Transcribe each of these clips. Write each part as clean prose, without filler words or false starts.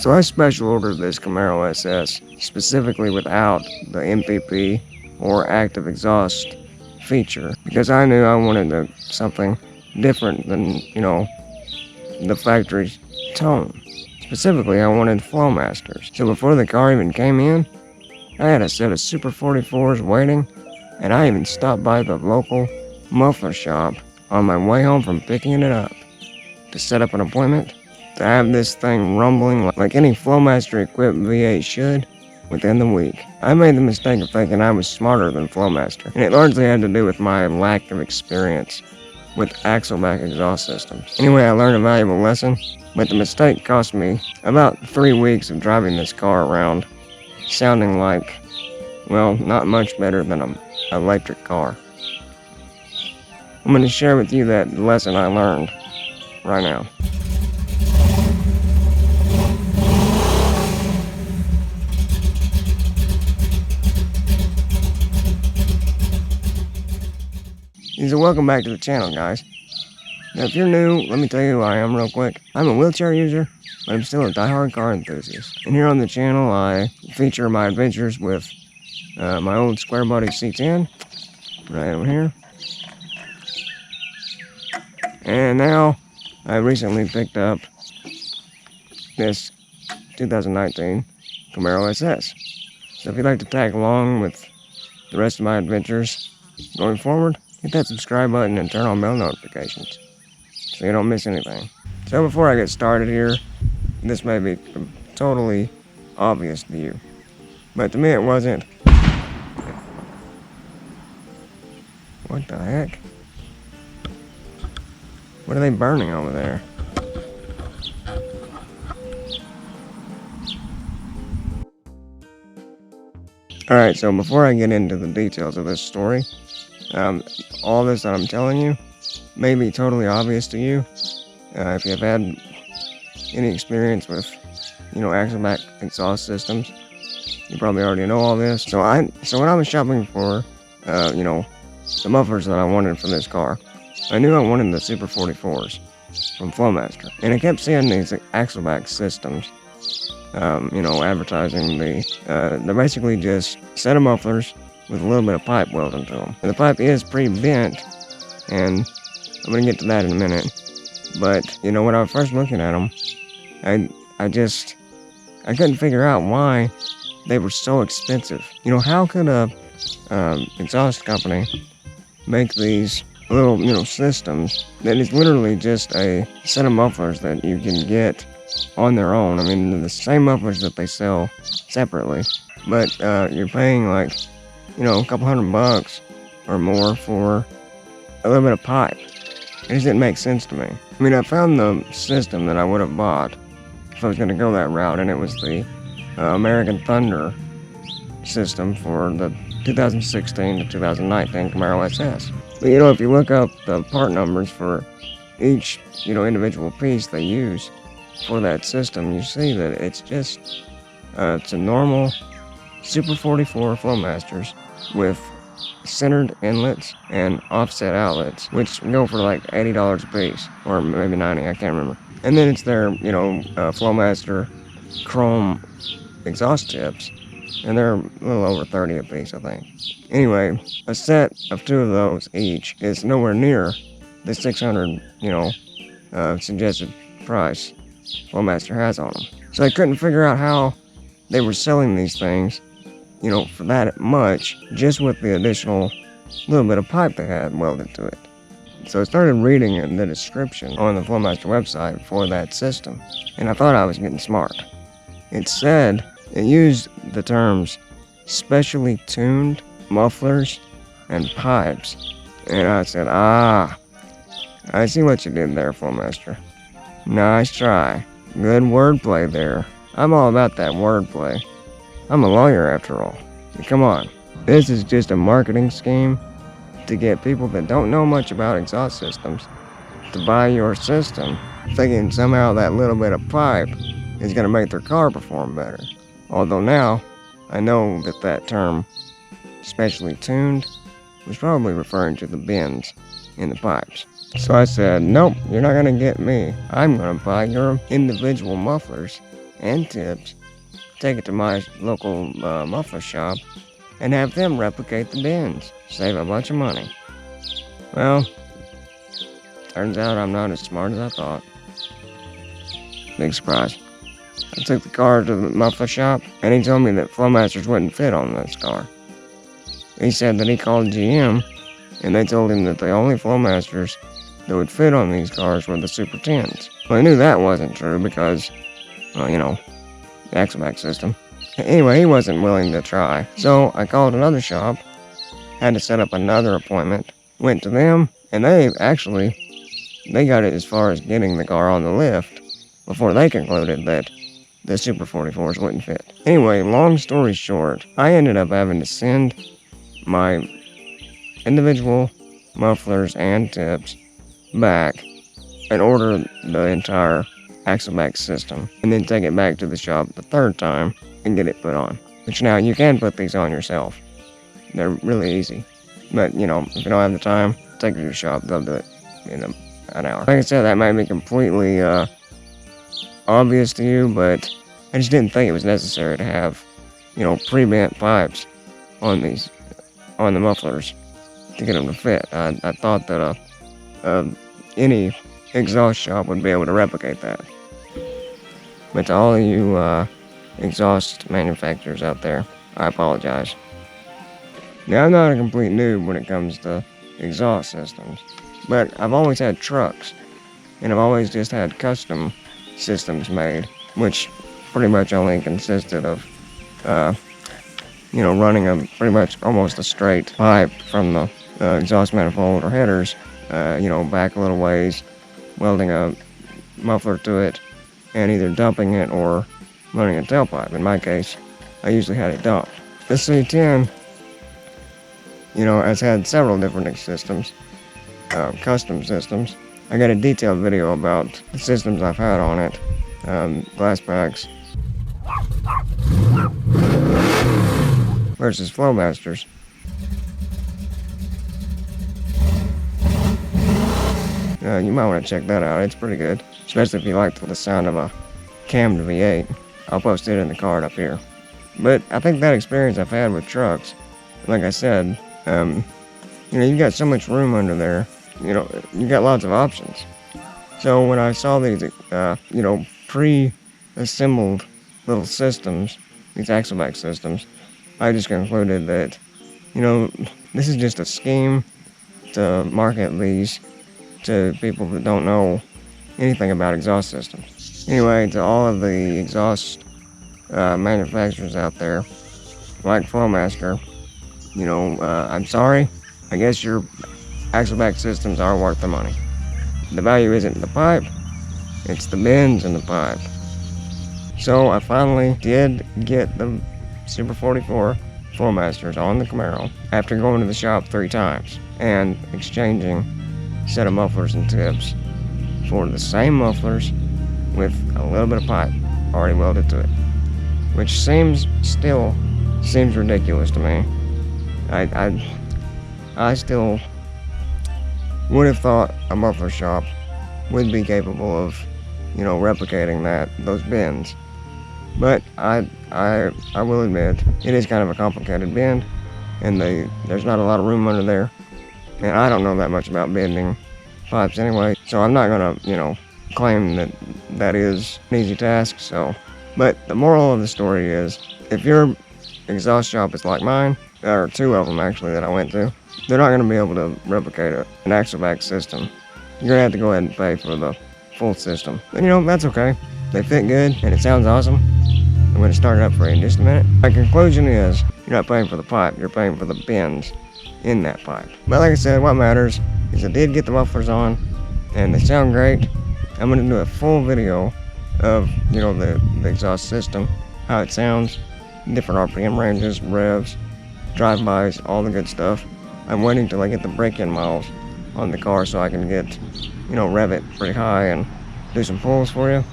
So I special ordered this Camaro SS specifically without the MPP or active exhaust feature because I knew I wanted something different than, the factory tone. Specifically, I wanted Flowmasters. So before the car even came in, I had a set of Super 44s waiting, and I even stopped by the local muffler shop on my way home from picking it up to set up an appointment to have this thing rumbling like any Flowmaster equipped V8 should within the week. I made the mistake of thinking I was smarter than Flowmaster, and it largely had to do with my lack of experience with axle back exhaust systems. Anyway, I learned a valuable lesson, but the mistake cost me about 3 weeks of driving this car around, sounding like, well, not much better than an electric car. I'm going to share with you that lesson I learned right now. So welcome back to the channel, guys. Now if you're new, let me tell you who I am real quick. I'm a wheelchair user, but I'm still a diehard car enthusiast. And here on the channel, I feature my adventures with my old Square Body C10, right over here. And now, I recently picked up this 2019 Camaro SS. So if you'd like to tag along with the rest of my adventures going forward, hit that subscribe button and turn on bell notifications so you don't miss anything. So before I get started here, this may be totally obvious to you, but to me it wasn't. What the heck? What are they burning over there? Alright, so before I get into the details of this story, all this that I'm telling you may be totally obvious to you. If you've had any experience with, axle back exhaust systems, you probably already know all this. So when I was shopping for, the mufflers that I wanted for this car, I knew I wanted the Super 44s from Flowmaster, and I kept seeing these axle back systems, advertising they're basically just a set of mufflers with a little bit of pipe welded to them. And the pipe is pretty bent, and I'm gonna get to that in a minute. But when I was first looking at them, I couldn't figure out why they were so expensive. How could a exhaust company make these little systems that is literally just a set of mufflers that you can get on their own? I mean, the same mufflers that they sell separately, but you're paying like a couple $100 or more for a little bit of pipe. It just didn't make sense to me. I mean, I found the system that I would have bought if I was going to go that route, and it was the American Thunder system for the 2016 to 2019 Camaro SS. But if you look up the part numbers for each individual piece they use for that system, you see that it's just it's a normal Super 44 Flowmasters with centered inlets and offset outlets, which go for like $80 a piece, or maybe 90, I can't remember. And then it's their Flowmaster chrome exhaust tips, and they're a little over 30 a piece, I think. Anyway, a set of 2 of those each is nowhere near the $600 suggested price Flowmaster has on them. So I couldn't figure out how they were selling these things for that much, just with the additional little bit of pipe they had welded to it. So I started reading in the description on the Flowmaster website for that system, and I thought I was getting smart. It said, it used the terms specially tuned mufflers and pipes, and I said, I see what you did there, Flowmaster. Nice try. Good wordplay there. I'm all about that wordplay. I'm a lawyer after all. Come on. This is just a marketing scheme to get people that don't know much about exhaust systems to buy your system, thinking somehow that little bit of pipe is going to make their car perform better. Although now, I know that term, specially tuned, was probably referring to the bends in the pipes. So I said, nope, you're not going to get me. I'm going to buy your individual mufflers and tips, take it to my local muffler shop, and have them replicate the bends. Save a bunch of money. Well, turns out I'm not as smart as I thought. Big surprise. I took the car to the muffler shop, and he told me that Flowmasters wouldn't fit on this car. He said that he called GM, and they told him that the only Flowmasters that would fit on these cars were the Super 10s. Well, I knew that wasn't true because, well, you know, the axle-back system. Anyway, he wasn't willing to try, so I called another shop, had to set up another appointment, went to them, and they got it as far as getting the car on the lift before they concluded that the Super 44s wouldn't fit. Anyway, long story short, I ended up having to send my individual mufflers and tips back and order the entire axle-back system, and then take it back to the shop the third time and get it put on. Which now, you can put these on yourself. They're really easy. But, you know, if you don't have the time, take it to the shop, they'll do it in an hour. Like I said, that might be completely obvious to you, but I just didn't think it was necessary to have, you know, pre-bent pipes on the mufflers to get them to fit. I thought that any exhaust shop would be able to replicate that. But to all of you exhaust manufacturers out there, I apologize. Now, I'm not a complete noob when it comes to exhaust systems, but I've always had trucks, and I've always just had custom systems made, which pretty much only consisted of, you know, running pretty much almost a straight pipe from the exhaust manifold or headers, you know, back a little ways, welding a muffler to it, and either dumping it or running a tailpipe. In my case, I usually had it dumped. The C10, you know, has had several different systems, custom systems. I got a detailed video about the systems I've had on it, glass packs versus Flowmasters. You might want to check that out. It's pretty good, especially if you like the sound of a cammed V8. I'll post it in the card up here. But I think that experience I've had with trucks, like I said, you know, you've got so much room under there. You know, you got lots of options. So when I saw these, you know, pre-assembled little systems, these axle-back systems, I just concluded that, you know, this is just a scheme to market these to people that don't know anything about exhaust systems. Anyway, to all of the exhaust manufacturers out there, like Flowmaster, you know, I'm sorry. I guess your axle-back systems are worth the money. The value isn't the pipe, it's the bends in the pipe. So I finally did get the Super 44 Flowmasters on the Camaro after going to the shop 3 times and exchanging a set of mufflers and tips for the same mufflers with a little bit of pipe already welded to it, which still seems ridiculous to me. I still would have thought a muffler shop would be capable of, you know, replicating those bends. But I will admit, it is kind of a complicated bend, and there's not a lot of room under there. And I don't know that much about bending pipes anyway, so I'm not gonna, you know, claim that that is an easy task. So, but the moral of the story is, if your exhaust shop is like mine, there are 2 of them actually that I went to, they're not gonna be able to replicate an axle-back system. You're gonna have to go ahead and pay for the full system. And you know, that's okay. They fit good, and it sounds awesome. I'm going to start it up for you in just a minute. My conclusion is, you're not paying for the pipe, you're paying for the bends in that pipe. But like I said, what matters is I did get the mufflers on, and they sound great. I'm going to do a full video of, you know, the exhaust system, how it sounds, different RPM ranges, revs, drive-bys, all the good stuff. I'm waiting till I get the break-in miles on the car so I can get, you know, rev it pretty high and do some pulls for you.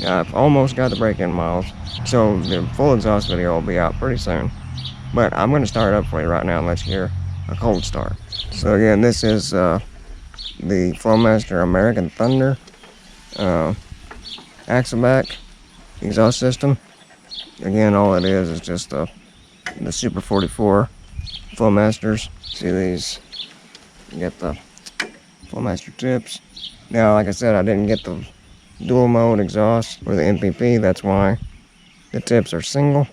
I've almost got the break-in miles, so the full exhaust video will be out pretty soon. But I'm going to start it up for you right now and let you hear a cold start. So again, this is the Flowmaster American Thunder axle-back exhaust system. Again, all it is just the Super 44 Flowmasters. See these? You get the Flowmaster tips. Now, like I said, I didn't get the dual mode exhaust or the MPP. That's why the tips are single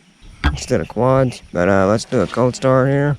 instead of quads. But let's do a cold start here.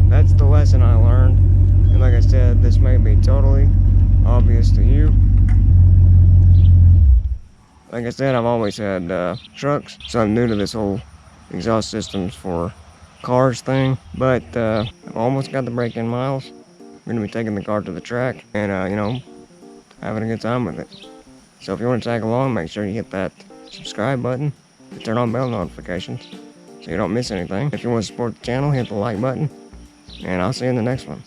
That's the lesson I learned, and like I said, this may be totally obvious to you. Like I said, I've always had trucks, so I'm new to this whole exhaust systems for cars thing, but I've almost got the break-in miles. I'm going to be taking the car to the track and, you know, having a good time with it. So if you want to tag along, make sure you hit that subscribe button and turn on bell notifications so you don't miss anything. If you want to support the channel, hit the like button. And I'll see you in the next one.